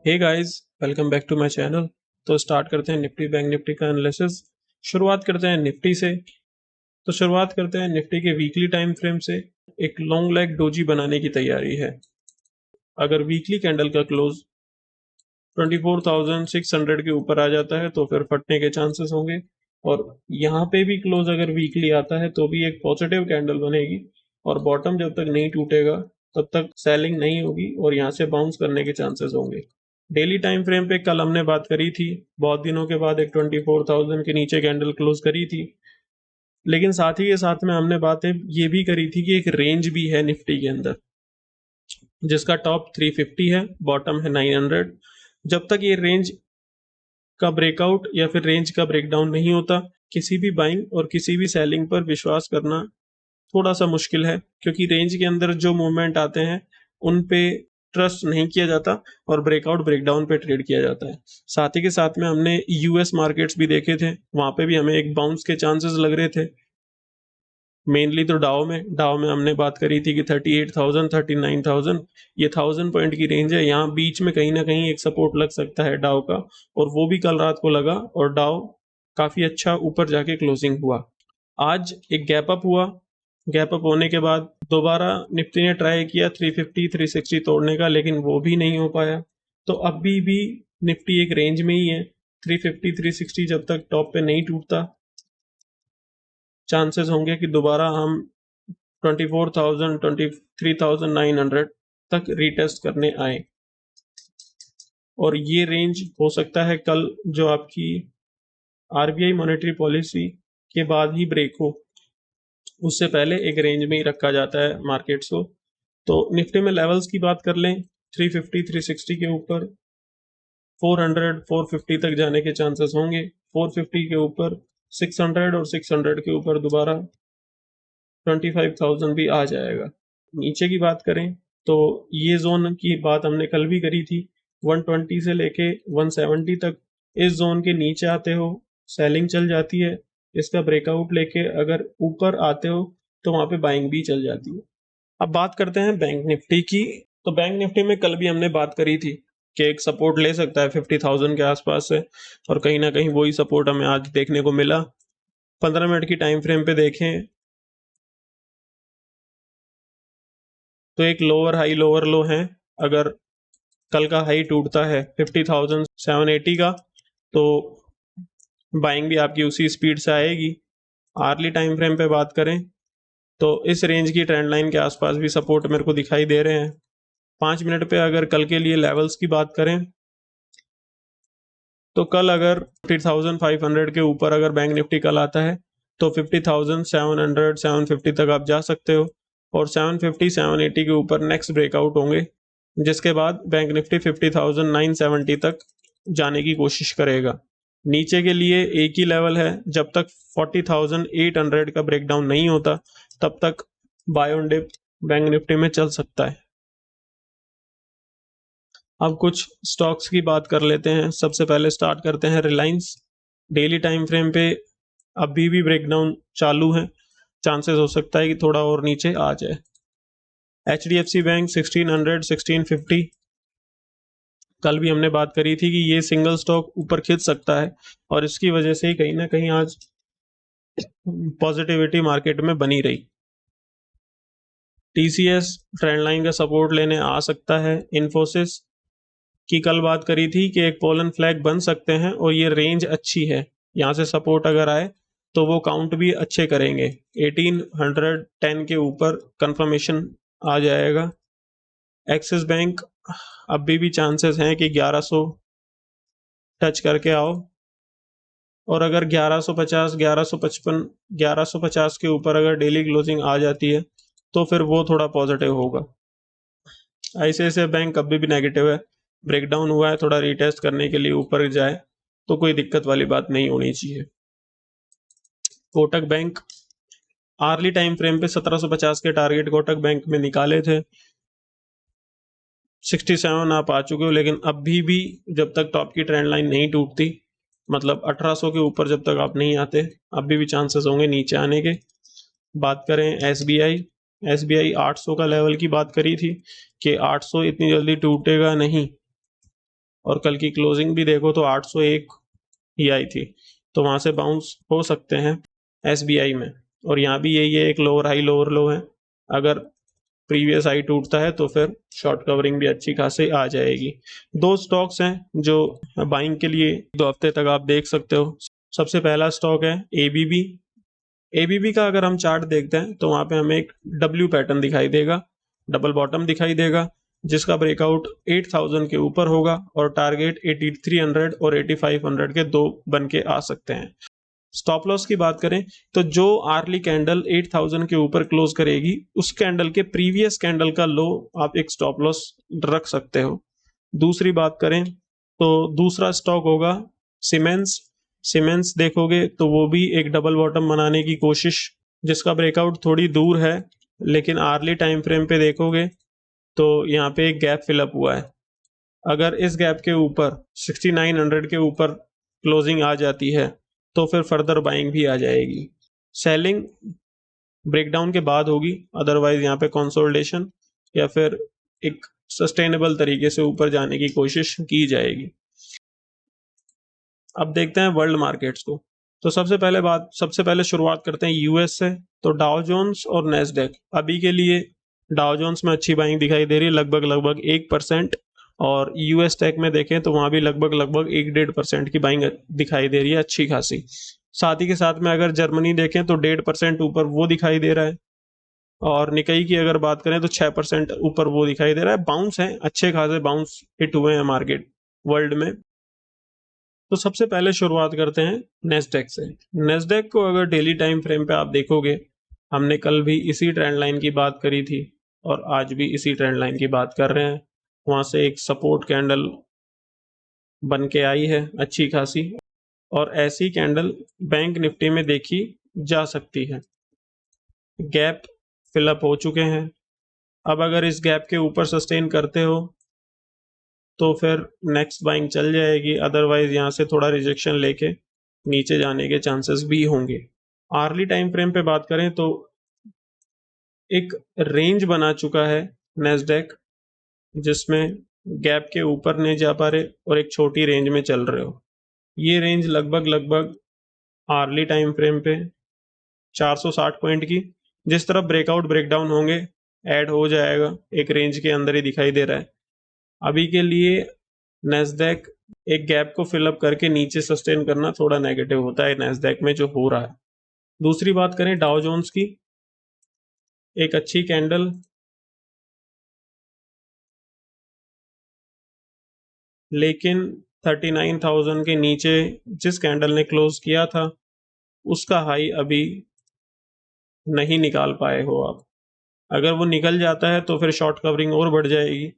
Hey guys, welcome back to my channel. तो start करते हैं निफ्टी बैंक निफ्टी का एनालिसिस। शुरुआत करते हैं निफ्टी से। तो शुरुआत करते हैं निफ्टी के वीकली टाइम फ्रेम से। एक लॉन्ग लेग डोजी बनाने की तैयारी है। अगर वीकली कैंडल का क्लोज 24,600 के ऊपर आ जाता है तो फिर फटने के चांसेस होंगे। और यहाँ पे भी क्लोज अगर वीकली आता है तो भी एक पॉजिटिव कैंडल बनेगी। और बॉटम जब तक नहीं टूटेगा तब तक सेलिंग नहीं होगी और यहाँ से बाउंस करने के चांसेस होंगे। डेली टाइम फ्रेम पे कल हमने बात करी थी, बहुत दिनों के बाद एक 24,000 के नीचे कैंडल क्लोज करी थी। लेकिन साथ ही के साथ में हमने बातें ये भी करी थी कि एक रेंज भी है निफ्टी के अंदर, जिसका टॉप 350 है, बॉटम है 900। जब तक ये रेंज का ब्रेकआउट या फिर रेंज का ब्रेकडाउन नहीं होता, किसी भी बाइंग और किसी भी सेलिंग पर विश्वास करना थोड़ा सा मुश्किल है, क्योंकि रेंज के अंदर जो मूवमेंट आते हैं उन पे ट्रस्ट नहीं किया जाता और ब्रेकआउट ब्रेकडाउन पे ट्रेड किया जाता है। साथ ही के साथ में हमने यूएस मार्केट्स भी देखे थे, वहां पे भी हमें एक बाउंस के चांसेस लग रहे थे। मेनली तो डाउ में हमने बात करी थी कि 38,000 39,000 ये 1000 पॉइंट की रेंज है। यहाँ बीच में कहीं ना कहीं एक सपोर्ट लग सकता है डाउ का, और वो भी कल रात को लगा और डाउ काफी अच्छा ऊपर जाके क्लोजिंग हुआ। आज एक गैप अप हुआ। गैप अप होने के बाद दोबारा निफ्टी ने ट्राई किया 350 360 तोड़ने का, लेकिन वो भी नहीं हो पाया। तो अभी भी निफ्टी एक रेंज में ही है। 350 360 जब तक टॉप पे नहीं टूटता, चांसेस होंगे कि दोबारा हम 24,000 23,900 तक रीटेस्ट करने आए। और ये रेंज हो सकता है कल जो आपकी आरबीआई मॉनेटरी पॉलिसी के बाद ही ब्रेक हो, उससे पहले एक रेंज में ही रखा जाता है मार्केट्स को। तो निफ्टी में लेवल्स की बात कर लें, 350 360 के ऊपर 400 450 तक जाने के चांसेस होंगे। 450 के ऊपर 600 और 600 के ऊपर दोबारा 25,000 भी आ जाएगा। नीचे की बात करें तो ये जोन की बात हमने कल भी करी थी, 120 से लेके 170 तक। इस जोन के नीचे आते हो सेलिंग चल जाती है, इसका ब्रेकआउट लेके अगर ऊपर आते हो तो वहां पे बाइंग भी चल जाती है। अब बात करते हैं बैंक निफ्टी की। तो बैंक निफ्टी में कल भी हमने बात करी थी कि एक सपोर्ट ले सकता है 50,000 के आसपास से, और कहीं ना कहीं वही सपोर्ट हमें आज देखने को मिला। 15 मिनट की टाइम फ्रेम पे देखें तो एक लोअर लो है। अगर कल का हाई टूटता है 50,780 का तो बाइंग भी आपकी उसी स्पीड से आएगी। आर्ली टाइम फ्रेम पे बात करें तो इस रेंज की ट्रेंड लाइन के आसपास भी सपोर्ट मेरे को दिखाई दे रहे हैं। 5 मिनट पे अगर कल के लिए लेवल्स की बात करें तो कल अगर 50,500 के ऊपर अगर बैंक निफ्टी कल आता है तो 50,700 750 तक आप जा सकते हो, और 750 780 के ऊपर नेक्स्ट ब्रेकआउट होंगे, जिसके बाद बैंक निफ्टी 50,970 तक जाने की कोशिश करेगा। नीचे के लिए एक ही लेवल है, जब तक 40,800 का ब्रेकडाउन नहीं होता तब तक buy on dip Bank Nifty में चल सकता है। अब कुछ स्टॉक्स की बात कर लेते हैं। सबसे पहले स्टार्ट करते हैं रिलायंस। डेली टाइम फ्रेम पे अभी भी ब्रेकडाउन चालू है, चांसेस हो सकता है कि थोड़ा और नीचे आ जाए। HDFC बैंक 1600 1650, कल भी हमने बात करी थी कि ये सिंगल स्टॉक ऊपर खिंच सकता है, और इसकी वजह से ही कहीं ना कहीं आज पॉजिटिविटी मार्केट में बनी रही। TCS ट्रेंड लाइन का सपोर्ट लेने आ सकता है। इन्फोसिस की कल बात करी थी कि एक पोलन फ्लैग बन सकते हैं और ये रेंज अच्छी है, यहाँ से सपोर्ट अगर आए तो वो काउंट भी अच्छे करेंगे। 1810 के ऊपर कंफर्मेशन आ जाएगा। एक्सिस बैंक अभी भी चांसेस हैं कि 1100 टच करके आओ, और अगर 1150 1155 1150 के ऊपर अगर डेली क्लोजिंग आ जाती है तो फिर वो थोड़ा पॉजिटिव होगा। ICICI बैंक अभी भी नेगेटिव है, ब्रेकडाउन हुआ है, थोड़ा रीटेस्ट करने के लिए ऊपर जाए तो कोई दिक्कत वाली बात नहीं होनी चाहिए। Kotak Bank early time frame पे 1750 के टारगेट कोटक बैंक में निकाले थे, 67 आप आ चुके हो, लेकिन अभी भी जब तक टॉप की ट्रेंड लाइन नहीं टूटती, मतलब 1800 के ऊपर जब तक आप नहीं आते, अभी भी चांसेस होंगे नीचे आने के। बात करें SBI 800 का लेवल की बात करी थी कि 800 इतनी जल्दी टूटेगा नहीं, और कल की क्लोजिंग भी देखो तो 801 ही आई थी, तो वहां से बाउंस हो सकते हैं एसबीआई में। और यहाँ भी यही है, एक लोअर हाई लोअर लो है, अगर प्रीवियस हाई टूटता है तो फिर शॉर्ट कवरिंग भी अच्छी खासी आ जाएगी। दो स्टॉक्स हैं जो बाइंग के लिए 2 हफ्ते तक आप देख सकते हो। सबसे पहला स्टॉक है एबीबी। एबीबी का अगर हम चार्ट देखते हैं तो वहां पे हमें एक डब्ल्यू पैटर्न दिखाई देगा, डबल बॉटम दिखाई देगा, जिसका ब्रेकआउट 8000 के ऊपर होगा और टारगेट 8300 और 8500 के दो बन के आ सकते हैं। स्टॉप लॉस की बात करें तो जो आर्ली कैंडल 8000 के ऊपर क्लोज करेगी उस कैंडल के प्रीवियस कैंडल का लो आप एक स्टॉप लॉस रख सकते हो। दूसरी बात करें तो दूसरा स्टॉक होगा सीमेंस। सीमेंस देखोगे तो वो भी एक डबल बॉटम बनाने की कोशिश, जिसका ब्रेकआउट थोड़ी दूर है, लेकिन आर्ली टाइम फ्रेम पे देखोगे तो यहाँ पे एक गैप फिलअप हुआ है। अगर इस गैप के ऊपर 6900 के ऊपर क्लोजिंग आ जाती है तो फिर फर्दर बाइंग भी आ जाएगी। सेलिंग ब्रेकडाउन के बाद होगी, अदरवाइज यहाँ पे कंसोलिडेशन या फिर एक सस्टेनेबल तरीके से ऊपर जाने की कोशिश की जाएगी। अब देखते हैं वर्ल्ड मार्केट्स को। तो सबसे पहले शुरुआत करते हैं यूएस से। तो डाउ जोन्स और नेस्डेक, अभी के लिए डाउ जोन्स में अच्छी बाइंग दिखाई दे रही है, लगभग 1%, और यूएस टेक में देखें तो वहां भी लगभग 1-1.5% की बाइंग दिखाई दे रही है अच्छी खासी। साथ ही के साथ में अगर जर्मनी देखें तो 1.5% ऊपर वो दिखाई दे रहा है, और निकाई की अगर बात करें तो 6% ऊपर वो दिखाई दे रहा है। बाउंस है, अच्छे खासे बाउंस हिट हुए हैं मार्केट वर्ल्ड में। तो सबसे पहले शुरुआत करते हैं नेस्डेक से। नेस्डेक को अगर डेली टाइम फ्रेम पे आप देखोगे, हमने कल भी इसी ट्रेंड लाइन की बात करी थी और आज भी इसी ट्रेंड लाइन की बात कर रहे हैं। वहां से एक सपोर्ट कैंडल बन के आई है अच्छी खासी, और ऐसी कैंडल बैंक निफ्टी में देखी जा सकती है। गैप फिलअप हो चुके हैं, अब अगर इस गैप के ऊपर सस्टेन करते हो तो फिर नेक्स्ट बाइंग चल जाएगी, अदरवाइज यहाँ से थोड़ा रिजेक्शन लेके नीचे जाने के चांसेस भी होंगे। आर्ली टाइम फ्रेम पे बात करें तो एक रेंज बना चुका है नेस्डेक, जिसमें गैप के ऊपर नहीं जा पा रहे और एक छोटी रेंज में चल रहे हो। ये रेंज लगभग आर्ली टाइम फ्रेम पे 460 पॉइंट की, जिस तरफ ब्रेकआउट ब्रेकडाउन होंगे ऐड हो जाएगा, एक रेंज के अंदर ही दिखाई दे रहा है। अभी के लिए नेस्डेक एक गैप को फिलअप करके नीचे सस्टेन करना थोड़ा नेगेटिव होता है नेस्डेक में जो हो रहा है। दूसरी बात करें डाउ जोन्स की, एक अच्छी कैंडल लेकिन 39,000 के नीचे जिस कैंडल ने क्लोज किया था उसका हाई अभी नहीं निकाल पाए हो आप। अगर वो निकल जाता है तो फिर शॉर्ट कवरिंग और बढ़ जाएगी,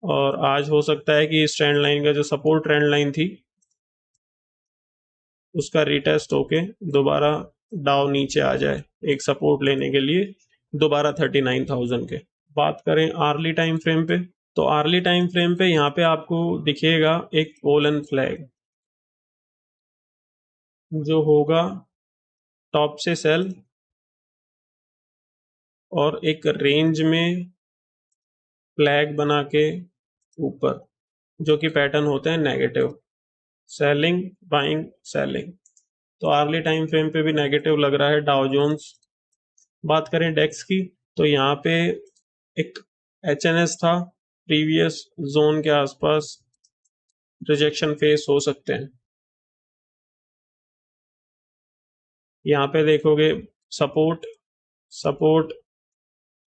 और आज हो सकता है कि इस ट्रेंड लाइन का जो सपोर्ट ट्रेंड लाइन थी उसका रिटेस्ट होके दोबारा डाउ नीचे आ जाए एक सपोर्ट लेने के लिए दोबारा 39,000 के। बात करें आर्ली टाइम फ्रेम पे, तो आर्ली टाइम फ्रेम पे यहाँ पे आपको दिखेगा एक पोलन फ्लैग जो होगा टॉप से सेल और एक रेंज में फ्लैग बना के ऊपर, जो कि पैटर्न होते हैं नेगेटिव, सेलिंग बाइंग सेलिंग। तो आर्ली टाइम फ्रेम पे भी नेगेटिव लग रहा है डाउ जोन्स। बात करें डेक्स की तो यहाँ पे एक एचएनएस था, प्रीवियस जोन के आसपास रिजेक्शन फेस हो सकते हैं। यहाँ पे देखोगे सपोर्ट सपोर्ट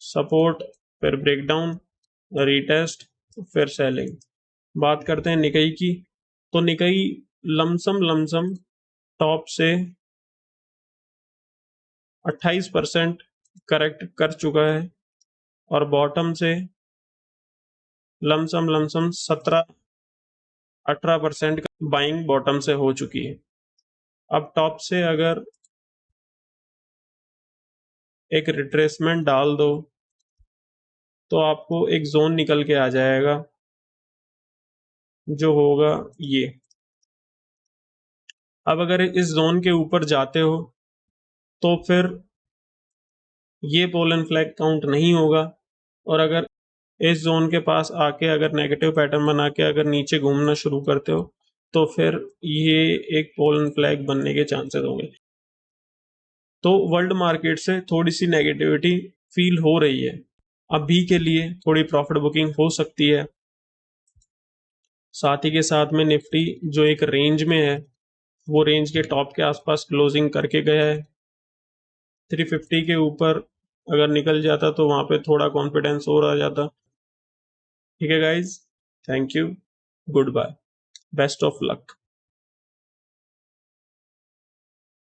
सपोर्ट, फिर ब्रेकडाउन, रीटेस्ट, फिर सेलिंग। बात करते हैं निकाई की, तो निकाई लमसम टॉप से 28% करेक्ट कर चुका है और बॉटम से लमसम 17-18% बाइंग बॉटम से हो चुकी है। अब टॉप से अगर एक रिट्रेसमेंट डाल दो तो आपको एक जोन निकल के आ जाएगा जो होगा ये। अब अगर इस जोन के ऊपर जाते हो तो फिर ये पोलन फ्लैग काउंट नहीं होगा, और अगर इस जोन के पास आके अगर नेगेटिव पैटर्न बना के अगर नीचे घूमना शुरू करते हो तो फिर ये एक पोलन फ्लैग बनने के चांसेस होंगे। तो वर्ल्ड मार्केट से थोड़ी सी नेगेटिविटी फील हो रही है, अभी के लिए थोड़ी प्रॉफिट बुकिंग हो सकती है। साथ ही के साथ में निफ्टी जो एक रेंज में है, वो रेंज के टॉप के आसपास क्लोजिंग करके गया है। 350 के ऊपर अगर निकल जाता तो वहां पे थोड़ा कॉन्फिडेंस और आ जाता। ठीक है guys, thank you, goodbye, best of luck.